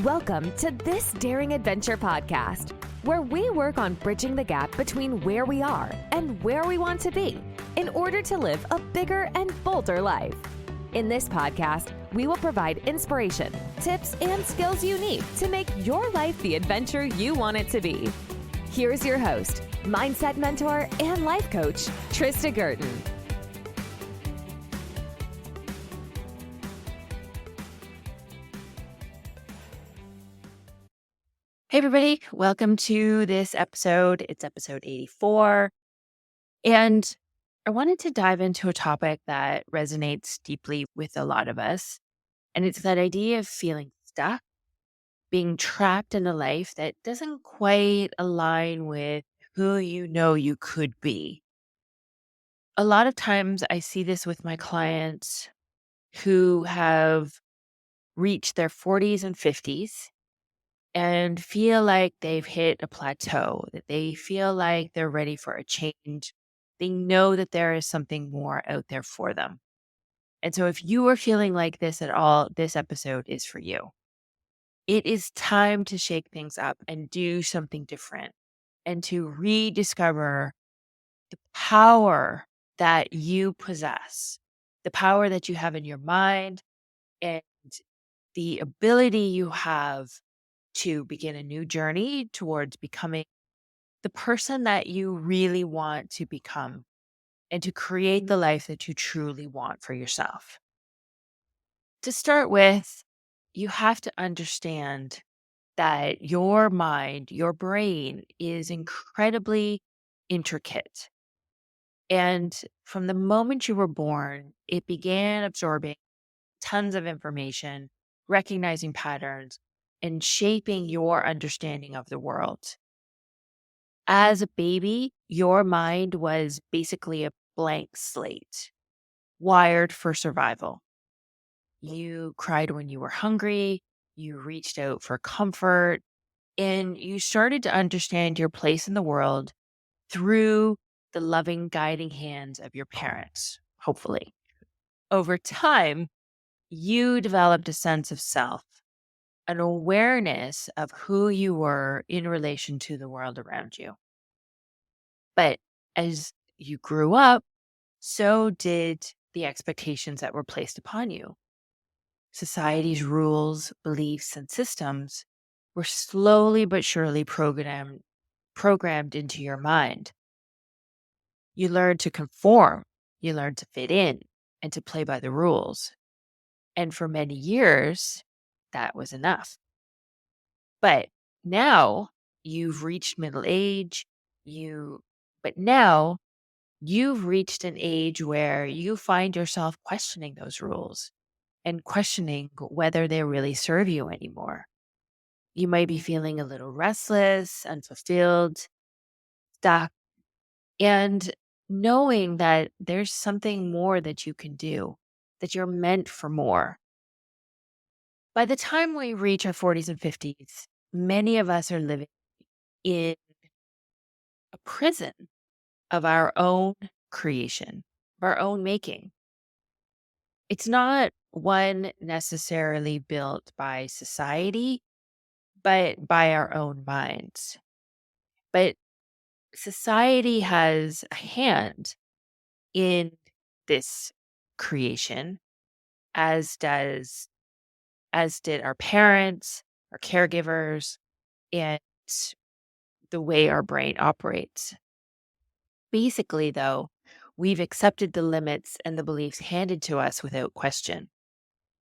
Welcome to This Daring Adventure podcast, where we work on bridging the gap between where we are and where we want to be in order to live a bigger and bolder life. In this podcast, we will provide inspiration, tips, and skills you need to make your life the adventure you want it to be. Here's your host, mindset mentor, and life coach, Trista Gurton. Hey, everybody. Welcome to this episode. It's episode 84. And I wanted to dive into a topic that resonates deeply with a lot of us. And it's that idea of feeling stuck, being trapped in a life that doesn't quite align with who you know you could be. A lot of times I see this with my clients who have reached their 40s and 50s and feel like they've hit a plateau, that they feel like they're ready for a change. They know that there is something more out there for them. And so if you are feeling like this at all, this episode is for you. It is time to shake things up and do something different and to rediscover the power that you possess, the power that you have in your mind, and the ability you have to begin a new journey towards becoming the person that you really want to become and to create the life that you truly want for yourself. To start with, you have to understand that your mind, your brain is incredibly intricate. And from the moment you were born, it began absorbing tons of information, recognizing patterns, and shaping your understanding of the world. As a baby, your mind was basically a blank slate, wired for survival. You cried when you were hungry, you reached out for comfort, and you started to understand your place in the world through the loving, guiding hands of your parents, hopefully. Over time, you developed a sense of self, an awareness of who you were in relation to the world around you. But as you grew up, so did the expectations that were placed upon you. Society's rules, beliefs, and systems were slowly but surely programmed into your mind. You learned to conform, you learned to fit in, and to play by the rules. And for many years, that was enough. But now you've reached middle age, but now you've reached an age where you find yourself questioning those rules and questioning whether they really serve you anymore. You might be feeling a little restless, unfulfilled, stuck, and knowing that there's something more that you can do, that you're meant for more. By the time we reach our 40s and 50s, many of us are living in a prison of our own creation, of our own making. It's not one necessarily built by society, but by our own minds. But society has a hand in this creation, as did our parents, our caregivers, and the way our brain operates. Basically, though, we've accepted the limits and the beliefs handed to us without question.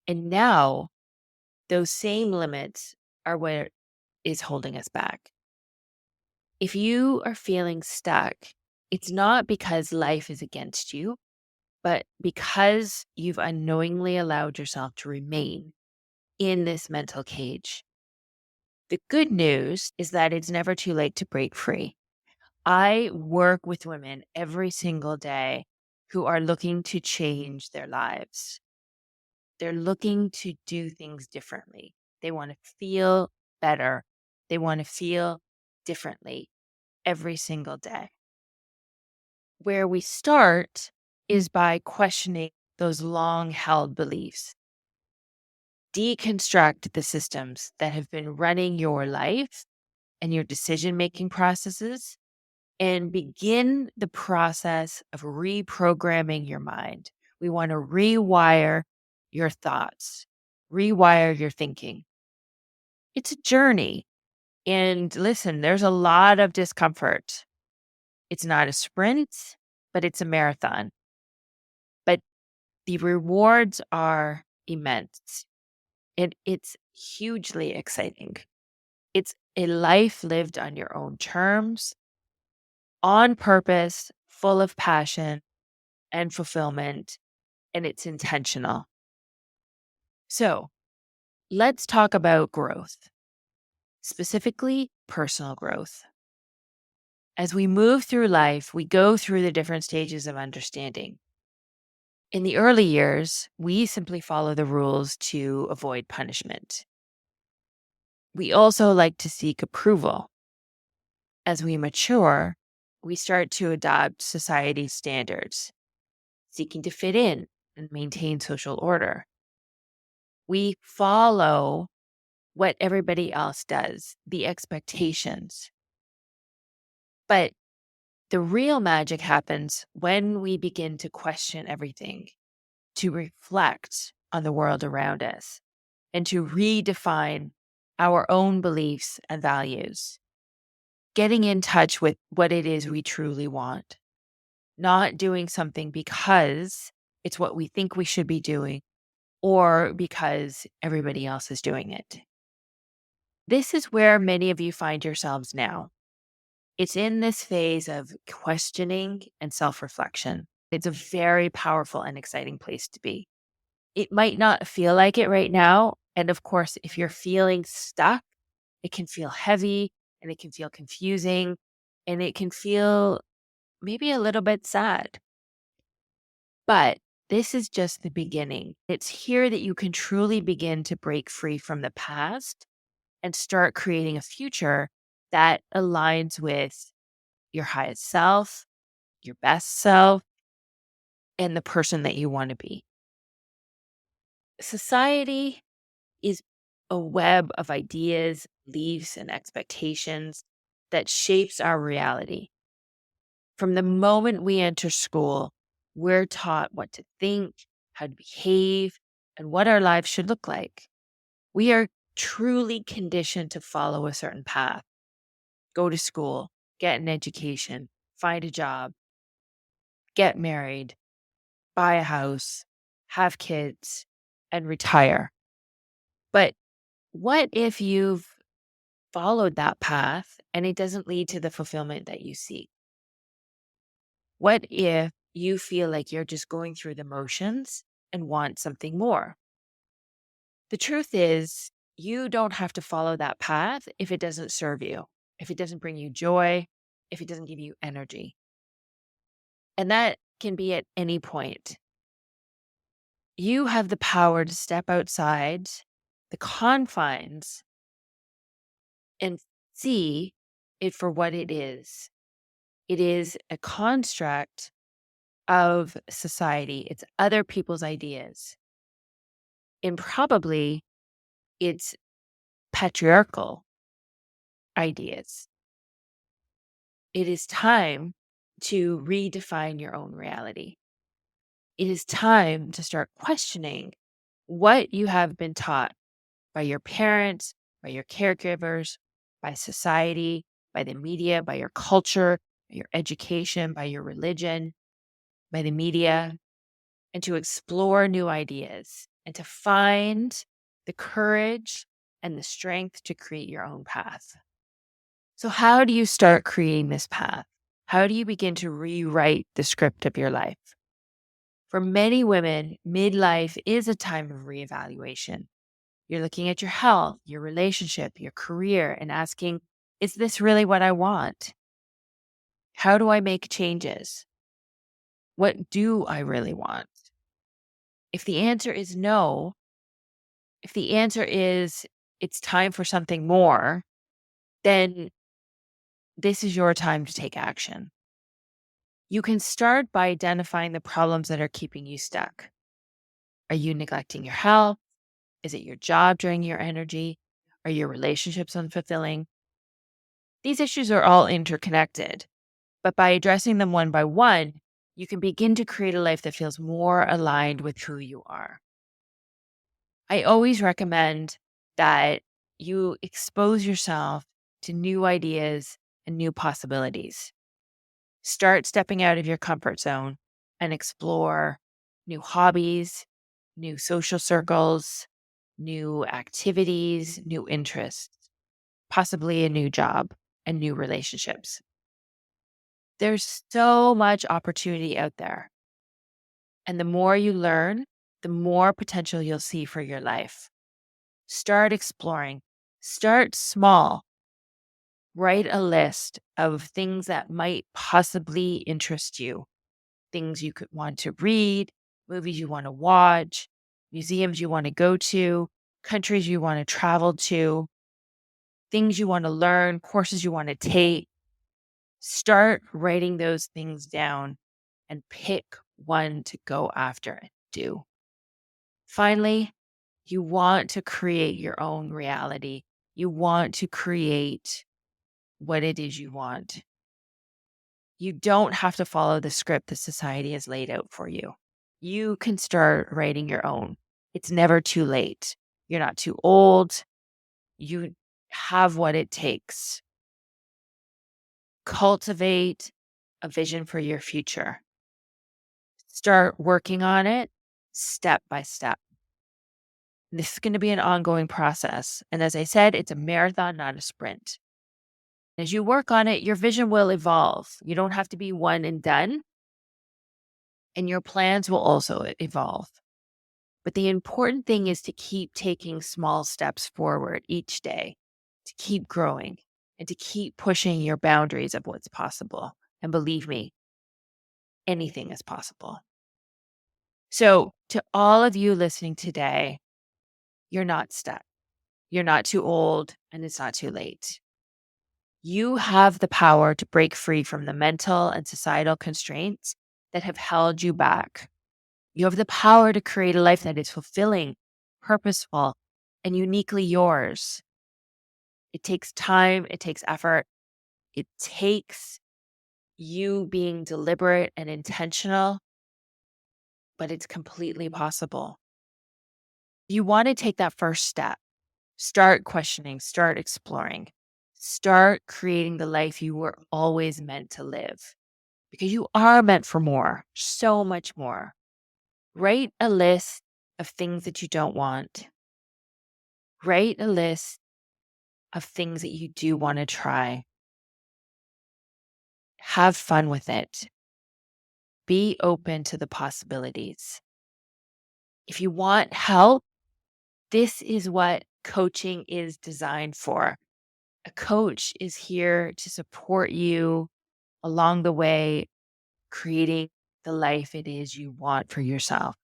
And now those same limits are what is holding us back. If you are feeling stuck, it's not because life is against you, but because you've unknowingly allowed yourself to remain in this mental cage. The good news is that it's never too late to break free. I work with women every single day who are looking to change their lives. They're looking to do things differently. They want to feel better. They want to feel differently every single day. Where we start is by questioning those long held beliefs. deconstruct the systems that have been running your life and your decision-making processes, and begin the process of reprogramming your mind. We want to rewire your thoughts, rewire your thinking. It's a journey. And listen, there's a lot of discomfort. It's not a sprint, but it's a marathon. But the rewards are immense. And it's hugely exciting. It's a life lived on your own terms, on purpose, full of passion and fulfillment, and it's intentional. So let's talk about growth, specifically personal growth. As we move through life, we go through the different stages of understanding. In the early years, we simply follow the rules to avoid punishment. We also like to seek approval. As we mature, we start to adopt society's standards, seeking to fit in and maintain social order. We follow what everybody else does, the expectations. But the real magic happens when we begin to question everything, to reflect on the world around us, and to redefine our own beliefs and values. Getting in touch with what it is we truly want, not doing something because it's what we think we should be doing or because everybody else is doing it. This is where many of you find yourselves now. It's in this phase of questioning and self-reflection. It's a very powerful and exciting place to be. It might not feel like it right now. And of course, if you're feeling stuck, it can feel heavy and it can feel confusing and it can feel maybe a little bit sad. But this is just the beginning. It's here that you can truly begin to break free from the past and start creating a future that aligns with your highest self, your best self, and the person that you want to be. Society is a web of ideas, beliefs, and expectations that shapes our reality. From the moment we enter school, we're taught what to think, how to behave, and what our lives should look like. We are truly conditioned to follow a certain path. Go to school, get an education, find a job, get married, buy a house, have kids, and retire. But what if you've followed that path and it doesn't lead to the fulfillment that you seek? What if you feel like you're just going through the motions and want something more? The truth is, you don't have to follow that path if it doesn't serve you, if it doesn't bring you joy, if it doesn't give you energy. And that can be at any point. You have the power to step outside the confines and see it for what it is. It is a construct of society. It's other people's ideas. And probably it's patriarchal ideas. It is time to redefine your own reality. It is time to start questioning what you have been taught by your parents, by your caregivers, by society, by the media, by your culture, by your education, by your religion, by the media, and to explore new ideas and to find the courage and the strength to create your own path. So, how do you start creating this path? How do you begin to rewrite the script of your life? For many women, midlife is a time of reevaluation. You're looking at your health, your relationship, your career, and asking, is this really what I want? How do I make changes? What do I really want? If the answer is no, if the answer is it's time for something more, then this is your time to take action. You can start by identifying the problems that are keeping you stuck. Are you neglecting your health? Is it your job draining your energy? Are your relationships unfulfilling? These issues are all interconnected, but by addressing them one by one, you can begin to create a life that feels more aligned with who you are. I always recommend that you expose yourself to new ideas and new possibilities. Start stepping out of your comfort zone and explore new hobbies, new social circles, new activities, new interests, possibly a new job and new relationships. There's so much opportunity out there. And the more you learn, the more potential you'll see for your life. Start exploring. Start small. Write a list of things that might possibly interest you. Things you could want to read, movies you want to watch, museums you want to go to, countries you want to travel to, things you want to learn, courses you want to take. Start writing those things down and pick one to go after and do. Finally, you want to create your own reality. You want to create what it is you want. You don't have to follow the script that society has laid out for you. You can start writing your own. It's never too late. You're not too old. You have what it takes. Cultivate a vision for your future. Start working on it step by step. This is going to be an ongoing process. And as I said, it's a marathon, not a sprint. As you work on it, your vision will evolve. You don't have to be one and done. And your plans will also evolve. But the important thing is to keep taking small steps forward each day, to keep growing and to keep pushing your boundaries of what's possible. And believe me, anything is possible. So to all of you listening today, you're not stuck. You're not too old and it's not too late. You have the power to break free from the mental and societal constraints that have held you back. You have the power to create a life that is fulfilling, purposeful, and uniquely yours. It takes time, it takes effort, it takes you being deliberate and intentional, but it's completely possible. You want to take that first step. Start questioning, start exploring, start creating the life you were always meant to live. Because you are meant for more, so much more. Write a list of things that you don't want. Write a list of things that you do want to try. Have fun with it. Be open to the possibilities. If you want help, this is what coaching is designed for. A coach is here to support you along the way, creating the life it is you want for yourself.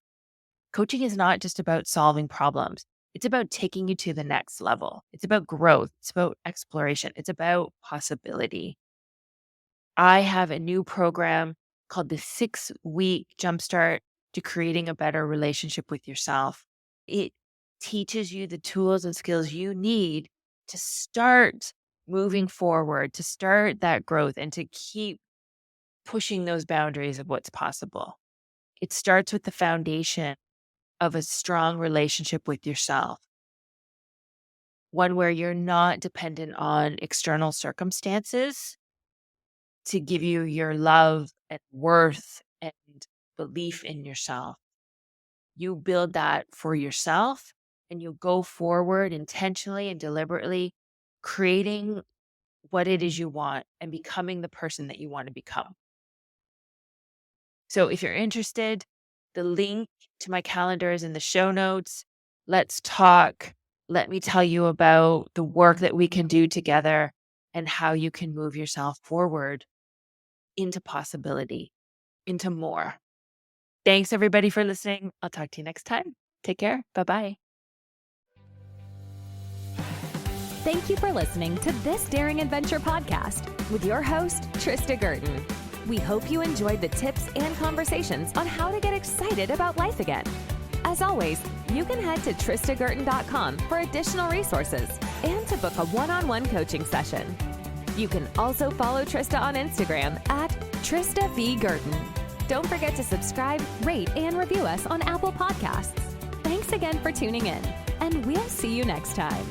Coaching is not just about solving problems. It's about taking you to the next level. It's about growth. It's about exploration. It's about possibility. I have a new program called the 6-week Jumpstart to Creating a Better Relationship with Yourself. It teaches you the tools and skills you need to start moving forward, to start that growth, and to keep pushing those boundaries of what's possible. It starts with the foundation of a strong relationship with yourself, one where you're not dependent on external circumstances to give you your love and worth and belief in yourself. You build that for yourself and you go forward intentionally and deliberately, creating what it is you want and becoming the person that you want to become. So if you're interested, the link to my calendar is in the show notes. Let's talk. Let me tell you about the work that we can do together and how you can move yourself forward into possibility, into more. Thanks everybody for listening. I'll talk to you next time. Take care. Bye-bye. Thank you for listening to this Daring Adventure podcast with your host, Trista Gurton. We hope you enjoyed the tips and conversations on how to get excited about life again. As always, you can head to tristagurton.com for additional resources and to book a one-on-one coaching session. You can also follow Trista on Instagram at Trista V. Gurton. Don't forget to subscribe, rate, and review us on Apple Podcasts. Thanks again for tuning in, and we'll see you next time.